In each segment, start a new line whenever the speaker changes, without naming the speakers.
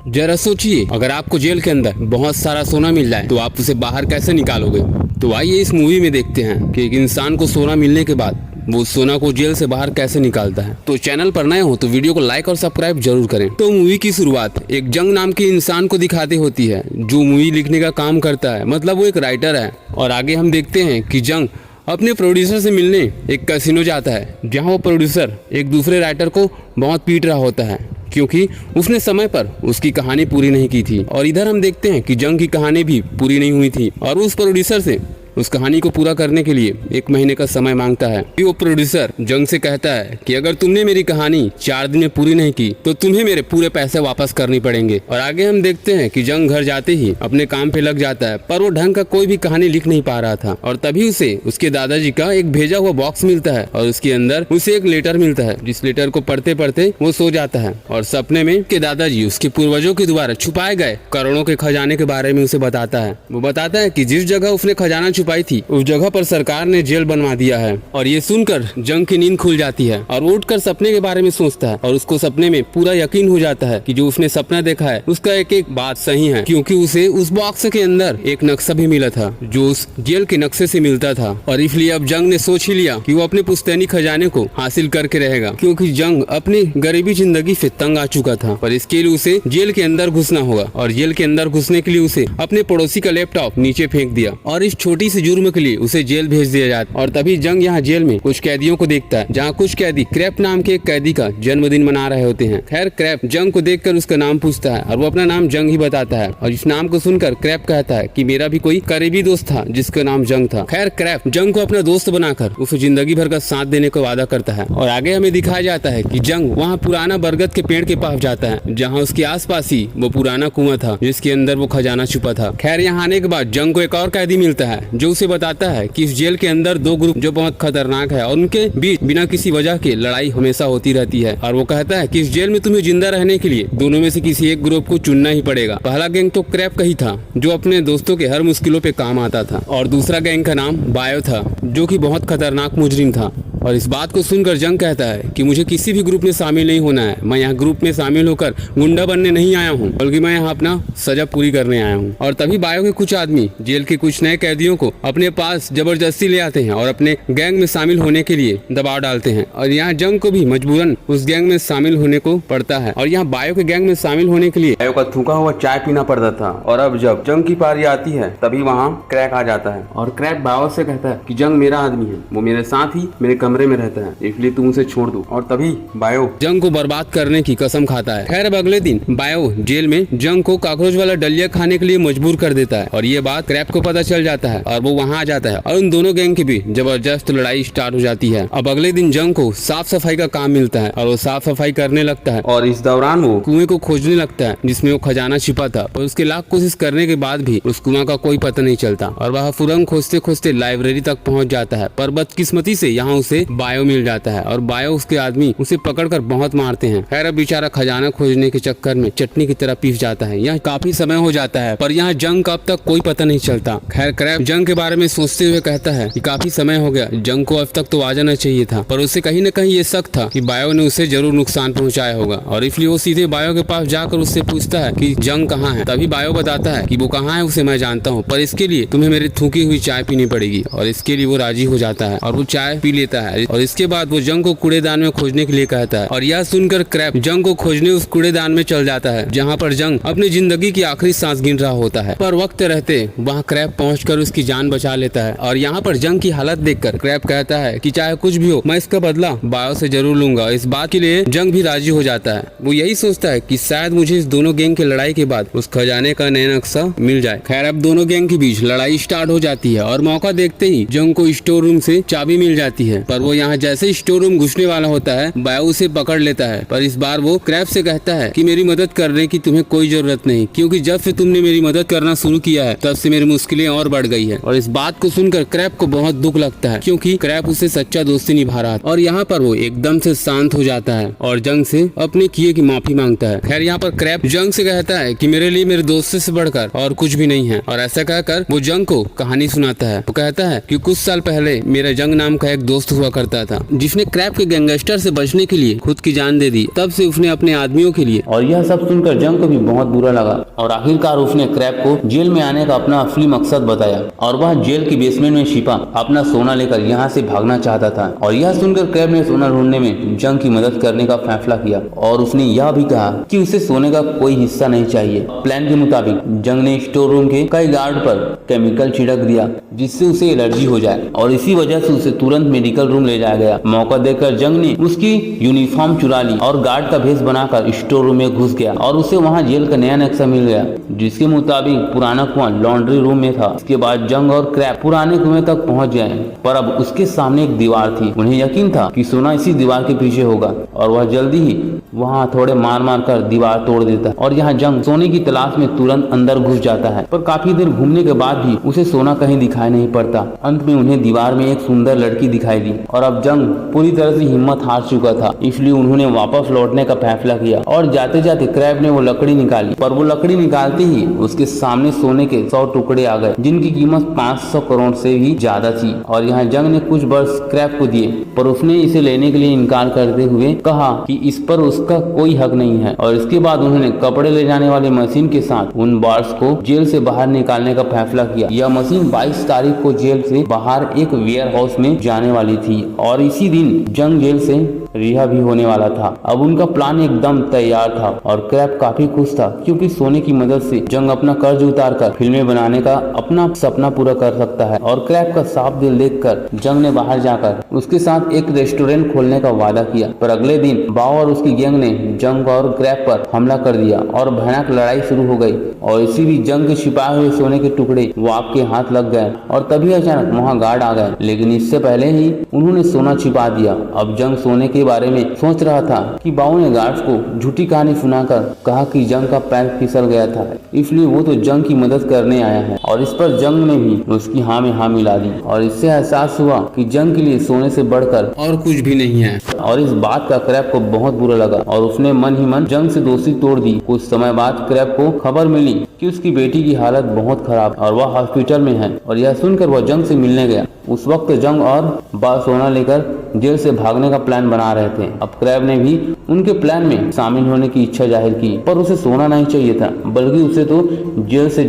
जरा सोचिए, अगर आपको जेल के अंदर बहुत सारा सोना मिल जाए तो आप उसे बाहर कैसे निकालोगे। तो आइए इस मूवी में देखते हैं कि एक इंसान को सोना मिलने के बाद वो सोना को जेल से बाहर कैसे निकालता है। तो चैनल पर नए हो तो वीडियो को लाइक और सब्सक्राइब जरूर करें। तो मूवी की शुरुआत एक जंग नाम के इंसान को दिखाती होती है जो मूवी लिखने का काम करता है, मतलब वो एक राइटर है। और आगे हम देखते हैं कि जंग अपने प्रोड्यूसर से मिलने एक कैसीनो जाता है, जहां वो प्रोड्यूसर एक दूसरे राइटर को बहुत पीट रहा होता है क्योंकि उसने समय पर उसकी कहानी पूरी नहीं की थी। और इधर हम देखते हैं कि जंग की कहानी भी पूरी नहीं हुई थी और उस प्रोड्यूसर से उस कहानी को पूरा करने के लिए 1 महीने का समय मांगता है। वो प्रोड्यूसर जंग से कहता है कि अगर तुमने मेरी कहानी 4 दिन में पूरी नहीं की तो तुम्हें मेरे पूरे पैसे वापस करने पड़ेंगे। और आगे हम देखते हैं कि जंग घर जाते ही अपने काम पे लग जाता है, पर वो ढंग का कोई भी कहानी लिख नहीं पा रहा था। और तभी उसे उसके दादाजी का एक भेजा हुआ बॉक्स मिलता है और उसके अंदर उसे एक लेटर मिलता है, जिस लेटर को पढ़ते पढ़ते वो सो जाता है। और सपने में के दादाजी उसके पूर्वजों के द्वारा छुपाए गए करोड़ों के खजाने के बारे में उसे बताता है। वो बताता है कि जिस जगह उसने खजाना छुपाई थी उस जगह पर सरकार ने जेल बनवा दिया है। और ये सुनकर जंग की नींद खुल जाती है और वो उठकर सपने के बारे में सोचता है और उसको सपने में पूरा यकीन हो जाता है कि जो उसने सपना देखा है उसका एक एक बात सही है, क्योंकि उसे उस बॉक्स के अंदर एक नक्शा भी मिला था जो उस जेल के नक्शे से मिलता था। और इसलिए अब जंग ने सोच ही लिया कि वो अपने पुश्तैनी खजाने को हासिल करके रहेगा, क्योंकि जंग अपनी गरीबी जिंदगी से तंग आ चुका था। पर इसके लिए उसे जेल के अंदर घुसना होगा और जेल के अंदर घुसने के लिए उसे अपने पड़ोसी का लैपटॉप नीचे फेंक दिया और इस छोटी सी जुर्म के लिए उसे जेल भेज दिया जाता। और तभी जंग यहाँ जेल में कुछ कैदियों को देखता है, जहाँ कुछ कैदी क्रैप नाम के एक कैदी का जन्मदिन मना रहे होते हैं। खैर क्रैप जंग को देखकर उसका नाम पूछता है और वो अपना नाम जंग ही बताता है। और इस नाम को सुनकर क्रैप कहता है कि मेरा भी कोई करीबी दोस्त था जिसका नाम जंग था। खैर क्रैप जंग को अपना दोस्त बनाकर उसे जिंदगी भर का साथ देने का वादा करता है। और आगे हमें दिखाया जाता है कि जंग वहाँ पुराना बरगद के पेड़ के पास जाता है, जहाँ उसके आसपास ही वो पुराना कुआं था जिसके अंदर वो खजाना छुपा था। खैर यहाँ आने के बाद जंग को एक और कैदी मिलता है जो उसे बताता है कि इस जेल के अंदर 2 ग्रुप जो बहुत खतरनाक है और उनके बीच बिना किसी वजह के लड़ाई हमेशा होती रहती है। और वो कहता है कि इस जेल में तुम्हें जिंदा रहने के लिए दोनों में से किसी एक ग्रुप को चुनना ही पड़ेगा। पहला गैंग तो क्रैप का ही था जो अपने दोस्तों के हर मुश्किलों पे काम आता था, और दूसरा गैंग का नाम बायो था जो कि बहुत खतरनाक मुजरिम था। और इस बात को सुनकर जंग कहता है कि मुझे किसी भी ग्रुप में शामिल नहीं होना है। मैं यहाँ ग्रुप में शामिल होकर गुंडा बनने नहीं आया हूँ, बल्कि मैं यहाँ अपना सजा पूरी करने आया हूँ। और तभी बायो के कुछ आदमी जेल के कुछ नए कैदियों को अपने पास जबरदस्ती ले आते हैं और अपने गैंग में शामिल होने के लिए दबाव डालते हैं। और यहाँ जंग को भी मजबूरन उस गैंग में शामिल होने को पड़ता है। और यहाँ बायो के गैंग में शामिल होने के लिए बायो का थूका हुआ चाय पीना पड़ता था। और अब जब जंग की पारी आती है तभी वहाँ क्रैक आ जाता है और क्रैक बायो से कहता है कि जंग मेरा आदमी है, वो मेरे साथ ही मेरे कमरे में रहता है, इसलिए तुम उसे छोड़ दो। और तभी बायो जंग को बर्बाद करने की कसम खाता है। खैर अब अगले दिन बायो जेल में जंग को काकरोच वाला डलिया खाने के लिए मजबूर कर देता है और ये बात क्रैप को पता चल जाता है और वो वहाँ आ जाता है और उन दोनों गैंग के बीच जबरदस्त लड़ाई स्टार्ट हो जाती है। अब अगले दिन जंग को साफ सफाई का काम मिलता है और वो साफ सफाई करने लगता है और इस दौरान वो कुएं को खोजने लगता है जिसमें वो खजाना छिपा था। और उसके लाख कोशिश करने के बाद भी उस कुआं का कोई पता नहीं चलता और वह फुरंग खोजते खोजते लाइब्रेरी तक पहुंच जाता है। पर बदकिस्मती से यहाँ उसे बायो मिल जाता है और बायो उसके आदमी उसे पकड़कर बहुत मारते हैं। खैर अब बेचारा खजाना खोजने के चक्कर में चटनी की तरह पीस जाता है। यहाँ काफी समय हो जाता है पर यहाँ जंग का अब तक कोई पता नहीं चलता। खैर क्रैप जंग के बारे में सोचते हुए कहता है कि काफी समय हो गया, जंग को अब तक तो आ जाना चाहिए था। पर उसे कहीं न कहीं ये शक था कि बायो ने उसे जरूर नुकसान पहुंचाया होगा और इसलिए वो सीधे बायो के पास जाकर उससे पूछता है कि जंग कहाँ है। तभी बायो बताता है कि वो कहाँ है उसे मैं जानता हूँ, पर इसके लिए तुम्हें मेरी थूकी हुई चाय पीनी पड़ेगी। और इसके लिए वो राजी हो जाता है और वो चाय पी लेता है। और इसके बाद वो जंग को कूड़ेदान में खोजने के लिए कहता है और यह सुनकर क्रैप जंग को खोजने उस कूड़ेदान में चल जाता है, जहाँ पर जंग अपनी जिंदगी की आखिरी सांस गिन रहा होता है। पर वक्त रहते वहाँ क्रैप पहुंचकर उसकी जान बचा लेता है। और यहाँ पर जंग की हालत देखकर क्रैप कहता है कि चाहे कुछ भी हो मैं इसका बदला बायो से जरूर लूंगा। इस बात के लिए जंग भी राजी हो जाता है। वो यही सोचता है कि शायद मुझे इस दोनों गैंग की लड़ाई के बाद उस खजाने का नया नक्शा मिल जाए। खैर अब दोनों गैंग के बीच लड़ाई स्टार्ट हो जाती है और मौका देखते ही जंग को स्टोर रूम से चाबी मिल जाती है। पर वो यहाँ जैसे स्टोर रूम घुसने वाला होता है बायो उसे पकड़ लेता है। पर इस बार वो क्रैप से कहता है कि मेरी मदद करने की तुम्हें कोई जरूरत नहीं, क्योंकि जब से तुमने मेरी मदद करना शुरू किया है तब से मेरी मुश्किलें और बढ़ गई है। और इस बात को सुनकर क्रैप को बहुत दुख लगता है क्योंकि क्रैप उससे सच्चा दोस्ती निभा रहा था। और यहाँ पर वो एकदम से शांत हो जाता है और जंग से अपने किए की माफी मांगता है। खैर यहाँ पर क्रैप जंग से कहता है कि मेरे लिए मेरे दोस्त से बढ़कर और कुछ भी नहीं है। और ऐसा कहकर वो जंग को कहानी सुनाता है। वो कहता है कि कुछ साल पहले मेरा जंग नाम का एक दोस्त हुआ हुआ करता था, जिसने क्रैब के गैंगस्टर से बचने के लिए खुद की जान दे दी। तब से उसने अपने आदमियों के लिए।
और यह सब सुनकर जंग को भी बहुत बुरा लगा और आखिरकार उसने क्रैब को जेल में आने का अपना असली मकसद बताया और वह जेल की बेसमेंट में छिपा अपना सोना लेकर यहाँ से भागना चाहता था। और यह सुनकर क्रैब ने सोना ढूंढने में जंग की मदद करने का फैसला किया और उसने यह भी कहा कि उसे सोने का कोई हिस्सा नहीं चाहिए। प्लान के मुताबिक जंग ने स्टोर रूम के कई गार्ड पर केमिकल छिड़क दिया जिससे उसे एलर्जी हो जाए और इसी वजह से उसे तुरंत मेडिकल रूम ले जाया गया। मौका देकर जंग ने उसकी यूनिफॉर्म चुरा ली और गार्ड का भेष बनाकर स्टोर रूम में घुस गया और उसे वहां जेल का नया नक्शा मिल गया जिसके मुताबिक पुराना कुआं लॉन्ड्री रूम में था। इसके बाद जंग और क्रैब पुराने कुएं तक पहुंच गए, पर अब उसके सामने एक दीवार थी। उन्हें यकीन था कि सोना इसी दीवार के पीछे होगा और वह जल्दी ही वहां थोड़े मार मार कर दीवार तोड़ देता और यहाँ जंग सोने की तलाश में तुरंत अंदर घुस जाता है। पर काफी देर घूमने के बाद भी उसे सोना कहीं दिखाई नहीं पड़ता। अंत में उन्हें दीवार में एक सुंदर लड़की दिखाई दी और अब जंग पूरी तरह से हिम्मत हार चुका था, इसलिए उन्होंने वापस लौटने का फैसला किया और जाते जाते क्रैब ने वो लकड़ी निकाली। पर वो लकड़ी निकालते ही उसके सामने सोने के 100 टुकड़े आ गए जिनकी कीमत 500 करोड़ से भी ज्यादा थी। और यहाँ जंग ने कुछ बर्ड्स क्रैब को दिए पर उसने इसे लेने के लिए इनकार करते हुए कहा कि इस पर उसका कोई हक नहीं है। और इसके बाद उन्होंने कपड़े ले जाने वाली मशीन के साथ उन बर्ड्स को जेल से बाहर निकालने का फैसला किया। यह मशीन 22 तारीख को जेल से बाहर एक वेयर हाउस में जाने वाली थी और इसी दिन जंग जेल से रिहा भी होने वाला था। अब उनका प्लान एकदम तैयार था और क्रैब काफी खुश था क्योंकि सोने की मदद से जंग अपना कर्ज उतारकर फिल्में बनाने का अपना सपना पूरा कर सकता है। और क्रैब का साफ दिल देखकर जंग ने बाहर जाकर उसके साथ एक रेस्टोरेंट खोलने का वादा किया। पर अगले दिन बाओ और उसकी गैंग ने जंग और क्रैब पर हमला कर दिया और भयानक लड़ाई शुरू हो गई। और इसी भी जंग के छिपाए हुए सोने के टुकड़े वो आपके हाथ लग गए और तभी अचानक वहाँ गार्ड आ गए, लेकिन इससे पहले ही उन्होंने सोना छिपा दिया। अब जंग सोने के बारे में सोच रहा था कि बाओ ने गार्ड्स को झूठी कहानी सुनाकर कहा कि जंग का पैर फिसल गया था, इसलिए वो तो जंग की मदद करने आया है। और इस पर जंग ने भी उसकी हाँ में हाँ मिला दी और इससे एहसास हुआ कि जंग के लिए सोने से बढ़कर
और कुछ भी नहीं है।
और इस बात का क्रैब को बहुत बुरा लगा और उसने मन ही मन जंग से दोस्ती तोड़ दी। कुछ समय बाद क्रैब को खबर मिली कि उसकी बेटी की हालत बहुत खराब और वह हॉस्पिटल में है और यह सुनकर वह जंग से मिलने गया। उस वक्त जंग और बा सोना लेकर जेल से भागने का प्लान बना रहे थे। अब क्रैब ने भी उनके प्लान में शामिल होने की इच्छा जाहिर की, पर उसे सोना नहीं चाहिए था बल्कि उसे तो जेल से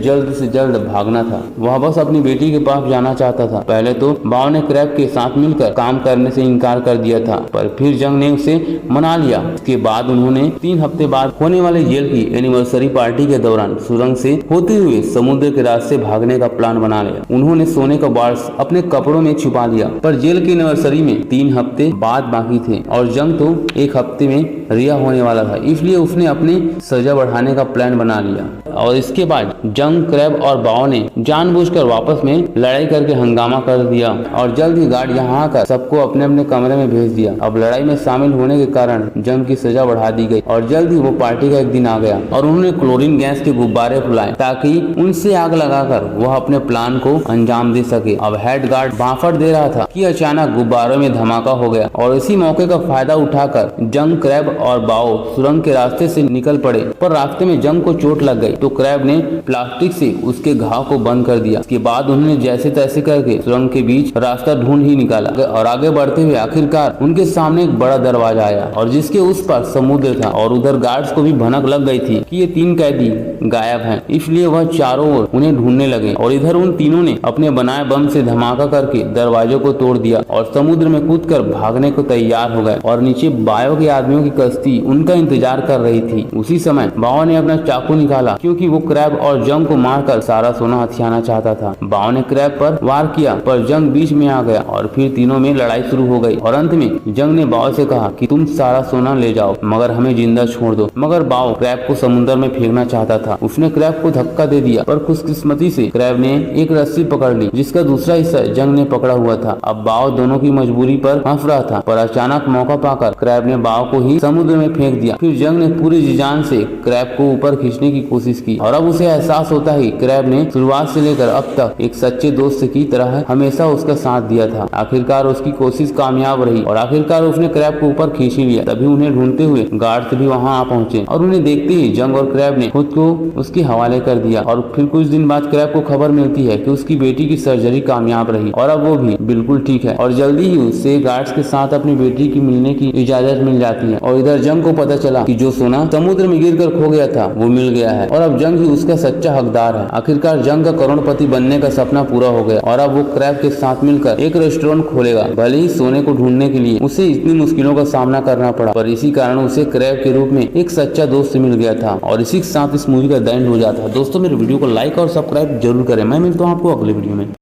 जल्द भागना था। वह बस अपनी बेटी के पास जाना चाहता था। पहले तो बाओ ने क्रैब के साथ मिलकर काम करने से इनकार कर दिया था, पर फिर जंग ने उसे मना लिया। इसके बाद उन्होंने 3 हफ्ते बाद होने वाले जेल की एनिवर्सरी पार्टी के दौरान सुरंग से होते हुए समुद्र के रास्ते भागने का प्लान बना लिया। उन्होंने सोने का बार्स अपने कपड़ों में छुपा दिया, पर जेल की एनिवर्सरी में 3 हफ्ते बाद बाकी थे और जंग तो 1 हफ्ते में रिहा होने वाला था, इसलिए उसने अपनी सजा बढ़ाने का प्लान बना लिया। और इसके बाद जंग, क्रैब और बाओ ने जानबूझकर वापस में लड़ाई करके हंगामा कर दिया और जल्द ही गार्ड यहाँ आकर सबको अपने अपने कमरे में भेज दिया। अब लड़ाई में शामिल होने के कारण जंग की सजा बढ़ा दी गई और जल्द ही वो पार्टी का एक दिन आ गया और उन्होंने क्लोरीन गैस के गुब्बारे फुलाए ताकि उनसे आग लगाकर वह अपने प्लान को अंजाम दे सके। अब हेड गार्ड बाफट दे रहा था कि अचानक गुब्बारों में धमाका हो गया और इसी मौके का फायदा उठाकर जंग, क्रैब और बाओ सुरंग के रास्ते से निकल पड़े। पर रास्ते में जंग को चोट लग गई तो क्रैब ने प्लास्टिक से उसके घाव को बंद कर दिया। इसके बाद उन्होंने जैसे तैसे करके सुरंग के बीच रास्ता ढूंढ ही निकाला और आगे बढ़ते हुए आखिरकार उनके सामने एक बड़ा दरवाजा आया और जिसके उस पर समुद्र था। और उधर गार्ड्स को भी भनक लग गई थी कि ये 3 कैदी गायब हैं, इसलिए वह चारों ओर उन्हें ढूंढने लगे। और इधर उन तीनों ने अपने बनाए बम से धमाका करके दरवाजे को तोड़ दिया और समुद्र में कूदकर भागने को तैयार हो गए। और नीचे बायो के आदमियों की कश्ती उनका इंतजार कर रही थी। उसी समय बाओ ने अपना चाकू निकाला क्योंकि वो क्रैब और जंग को मारकर सारा सोना हथियाना चाहता था। बाओ ने क्रैब पर वार किया पर जंग बीच में आ गया और फिर तीनों में लड़ाई शुरू हो गई। और अंत में जंग ने बाओ से कहा कि तुम सारा सोना ले जाओ मगर हमें जिंदा छोड़ दो। मगर बाओ क्रैब को समुद्र में फेंकना चाहता था। उसने क्रैब को धक्का दे दिया पर खुशकिस्मती से क्रैब ने एक रस्सी पकड़ ली जिसका दूसरा हिस्सा जंग ने पकड़ा हुआ था। अब बाओ दोनों की मजबूरी पर हंस रहा था, पर अचानक मौका पाकर क्रैब ने बाओ को ही समुद्र में फेंक दिया। फिर जंग ने पूरी जी जान से क्रैब को ऊपर खींचने की कोशिश की और अब उसे एहसास होता है क्रैब ने शुरुआत से लेकर अब तक एक सच्चे दोस्त की तरह हमेशा उसका साथ दिया था। आखिरकार उसकी कोशिश कामयाब रही और आखिरकार उसने क्रैब को ऊपर खींच लिया। तभी उन्हें ढूंढते हुए गार्ड्स भी वहां आ पहुंचे और उन्हें देखते ही जंग और क्रैब ने खुद को उसके हवाले कर दिया। और फिर कुछ दिन बाद क्रैब को खबर मिलती है कि उसकी बेटी की सर्जरी कामयाब रही और अब वो भी बिल्कुल ठीक है और जल्दी ही उससे गार्ड्स के साथ अपनी बेटी की मिलने की इजाजत मिल जाती है। और इधर जंग को पता चला कि जो सोना समुद्र में गिरकर खो गया था वो मिल गया है और अब जंग ही उसका सच्चा हकदार है। आखिरकार जंग का करोड़पति बनने का सपना पूरा हो गया और अब वो क्रैब के साथ मिलकर एक रेस्टोरेंट खोलेगा। भले ही सोने को ढूंढने के लिए उसे इतनी मुश्किलों का सामना करना पड़ा, पर इसी कारण उसे क्रैब के रूप में एक सच्चा दोस्त मिल गया था और इसी के साथ इस मूवी का एंड हो जाता है। दोस्तों मेरे वीडियो को लाइक और सब्सक्राइब जरूर करें। मैं मिलता हूँ आपको अगले वीडियो में।